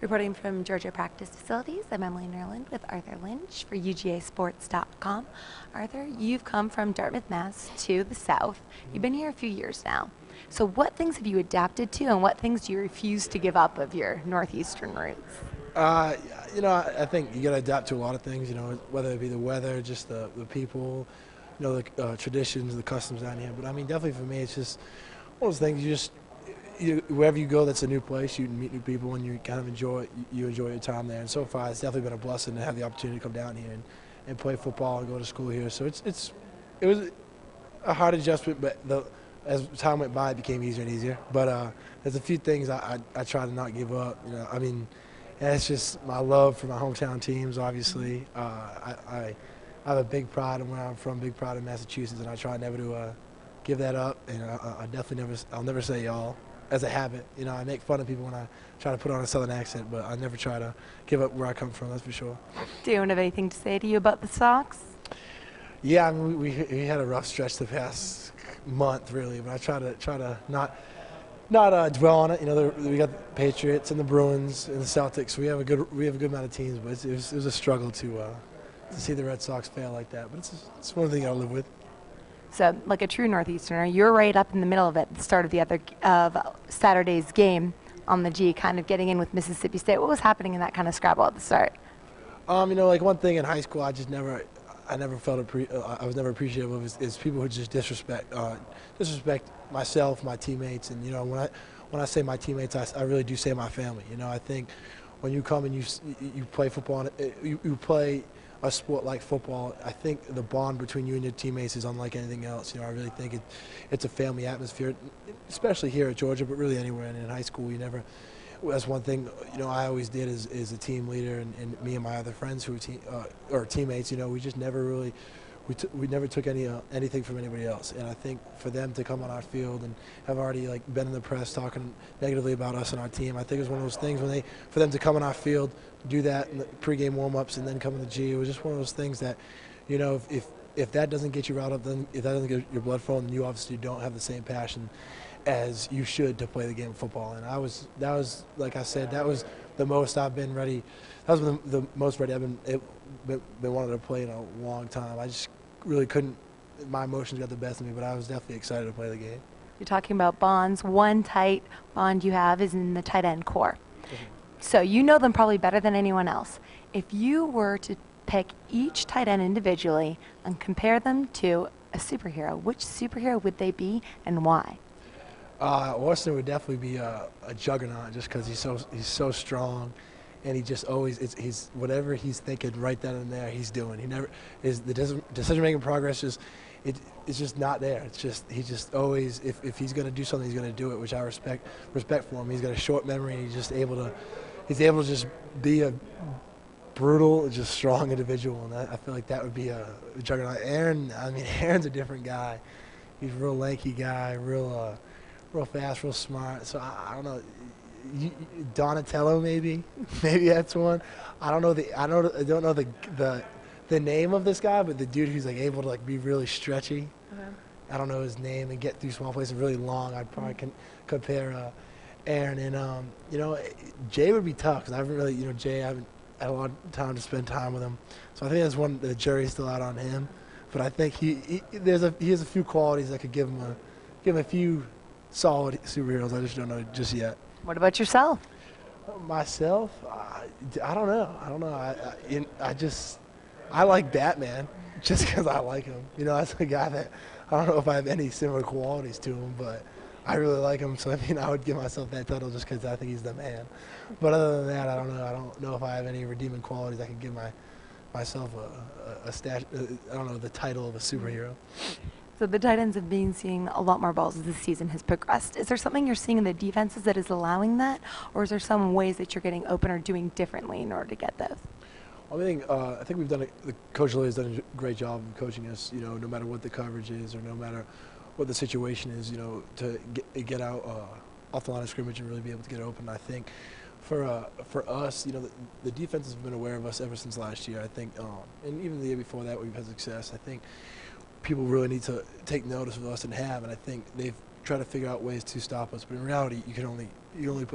Reporting from Georgia Practice Facilities, I'm Emily Nerland with Arthur Lynch for UGAsports.com. Arthur, you've come from Dartmouth, Mass. To the South. You've been here a few years now. So what things have you adapted to and what things do you refuse to give up of your Northeastern roots? I think you got to adapt to a lot of things, whether it be the weather, just the people, the traditions, the customs down here. But I mean, definitely for me, it's just one of those things wherever you go, that's a new place. You meet new people, and you kind of enjoy your time there. And so far, it's definitely been a blessing to have the opportunity to come down here and play football and go to school here. So it was a hard adjustment, but as time went by, it became easier and easier. But there's a few things I try to not give up. And it's just my love for my hometown teams. Obviously, I have a big pride in where I'm from, big pride in Massachusetts, and I try never to give that up. And I'll never say y'all as a habit. I make fun of people when I try to put on a Southern accent, but I never try to give up where I come from. That's for sure. Do you have anything to say to you about the Sox? Yeah, I mean, we had a rough stretch the past month, really, but I try to not dwell on it. We got the Patriots and the Bruins and the Celtics. We have a good amount of teams, but it was a struggle to see the Red Sox fail like that. But it's one thing I'll live with. So, like a true Northeasterner, you're right up in the middle of it, the start of Saturday's game on the G, kind of getting in with Mississippi State. What was happening in that kind of scrabble at the start? Like one thing in high school, I never felt I was never appreciative of is people who just disrespect myself, my teammates, and when I say my teammates, I really do say my family. I think when you come and you play football, you play a sport like football, I think the bond between you and your teammates is unlike anything else. I really think it's a family atmosphere, especially here at Georgia, but really anywhere. And in high school, that's one thing I always did as a team leader, and me and my other friends who were teammates. We just never really we never took anything from anybody else. And I think for them to come on our field and have already been in the press talking negatively about us and our team, I think it was one of those things for them to come on our field, do that in the pregame warm-ups, and then come in the G. It was just one of those things that if that doesn't get you riled up, then if that doesn't get your blood flowing, then you obviously don't have the same passion as you should to play the game of football. And that was like I said, that was the most I've been ready. That was the most ready I've been wanting to play in a long time. I just really couldn't. My emotions got the best of me, but I was definitely excited to play the game. You're talking about bonds. One tight bond you have is in the tight end core. So you know them probably better than anyone else. If you were to pick each tight end individually and compare them to a superhero, which superhero would they be and why? Austin would definitely be a juggernaut just because he's so strong, and he just always he's whatever he's thinking right then and there he's doing. He never is the decision making progress it's just not there. It's just he just always if he's going to do something, he's going to do it, which I respect for him. He's got a short memory, and he's able to just be a brutal, just strong individual, and I feel like that would be a juggernaut. Aaron's a different guy. He's a real lanky guy, real fast, real smart. So I don't know. Donatello maybe that's one. I don't know the name of this guy, but the dude who's able to be really stretchy. Okay. I don't know his name and get through small places really long. I'd probably compare Aaron and Jay would be tough because I haven't really Jay I haven't had a lot of time to spend time with him. So I think that's one. The jury's still out on him, but I think he has a few qualities that could give him a few solid superheroes. I just don't know just yet. What about yourself? Myself, I don't know. I like Batman just because I like him. That's a guy that I don't know if I have any similar qualities to him, but I really like him. So I would give myself that title just because I think he's the man. But other than that, I don't know. I don't know if I have any redeeming qualities I can give myself the title of a superhero. So the tight ends have been seeing a lot more balls as the season has progressed. Is there something you're seeing in the defenses that is allowing that, or is there some ways that you're getting open or doing differently in order to get those? Well, I think the Coach Lilly has done a great job of coaching us. No matter what the coverage is or no matter what the situation is, to get out off the line of scrimmage and really be able to get open. I think for us, the defense has been aware of us ever since last year. I think, and even the year before that, we've had success. I think people really need to take notice of us and I think they've try to figure out ways to stop us. But in reality, you only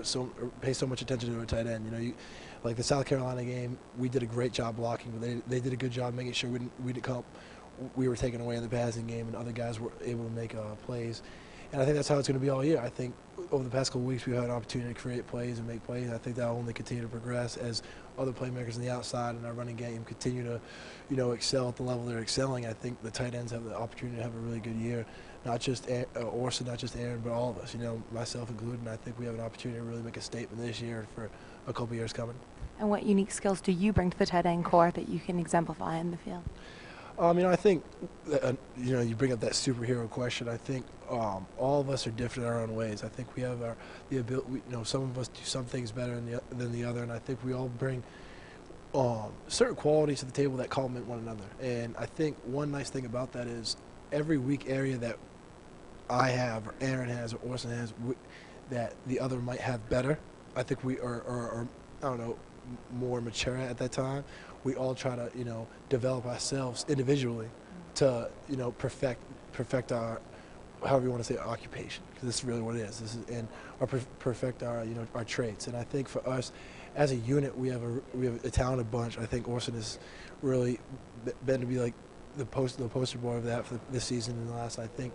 pay so much attention to a tight end. Like the South Carolina game, we did a great job blocking, but they did a good job making sure we were taken away in the passing game, and other guys were able to make plays. And I think that's how it's going to be all year. I think over the past couple of weeks we've had an opportunity to create plays and make plays. I think that will only continue to progress as other playmakers on the outside and our running game continue to, excel at the level they're excelling. I think the tight ends have the opportunity to have a really good year. Not just Orson, not just Aaron, but all of us, myself included. And I think we have an opportunity to really make a statement this year and for a couple of years coming. And what unique skills do you bring to the tight end core that you can exemplify in the field? I think, you bring up that superhero question. I think all of us are different in our own ways. I think we have the ability. Some of us do some things better than the other, and I think we all bring certain qualities to the table that complement one another. And I think one nice thing about that is every weak area that I have, or Aaron has, or Orson has, that the other might have better. I think we are more mature at that time. We all try to, develop ourselves individually to, perfect our, however you want to say, occupation, because this is really what it is. Perfect our, our traits. And I think for us, as a unit, we have a talented bunch. I think Orson has really been to be like the poster boy of that for this season and the last. I think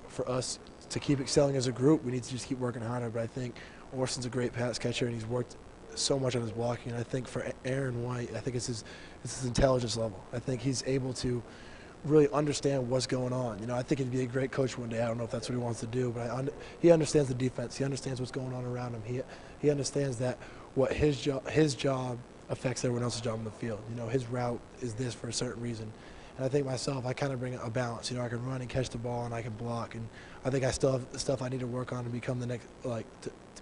for us to keep excelling as a group, we need to just keep working harder. But I think Orson's a great pass catcher, and he's worked so much on his blocking. And I think for Aaron White, I think it's his intelligence level. I think he's able to really understand what's going on. I think he'd be a great coach one day. I don't know if that's what he wants to do, but he understands the defense. He understands what's going on around him. He understands that what his job affects everyone else's job in the field. His route is this for a certain reason. And I think myself, I kind of bring a balance. I can run and catch the ball, and I can block. And I think I still have stuff I need to work on to become the next, to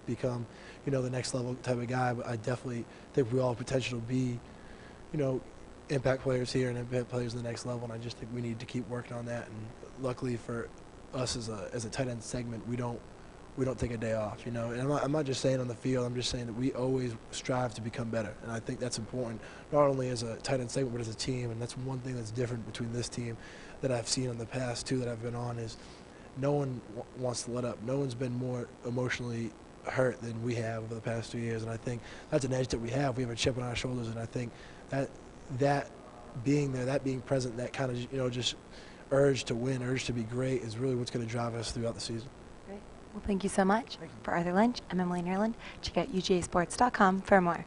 become, the next level type of guy. But I definitely think we all have potential to be, impact players here and impact players at the next level. And I just think we need to keep working on that. And luckily for us as a tight end segment, we don't take a day off. And I'm not just saying on the field. I'm just saying that we always strive to become better. And I think that's important, not only as a tight end segment, but as a team. And that's one thing that's different between this team that I've seen in the past two that I've been on is no one wants to let up. No one's been more emotionally hurt than we have over the past 2 years. And I think that's an edge that we have. We have a chip on our shoulders. And I think that being there, that being present, that kind of, just urge to win, urge to be great is really what's going to drive us throughout the season. Great. Well, thank you so much. For Arthur Lynch, I'm Emily Nerland. Check out UGAsports.com for more.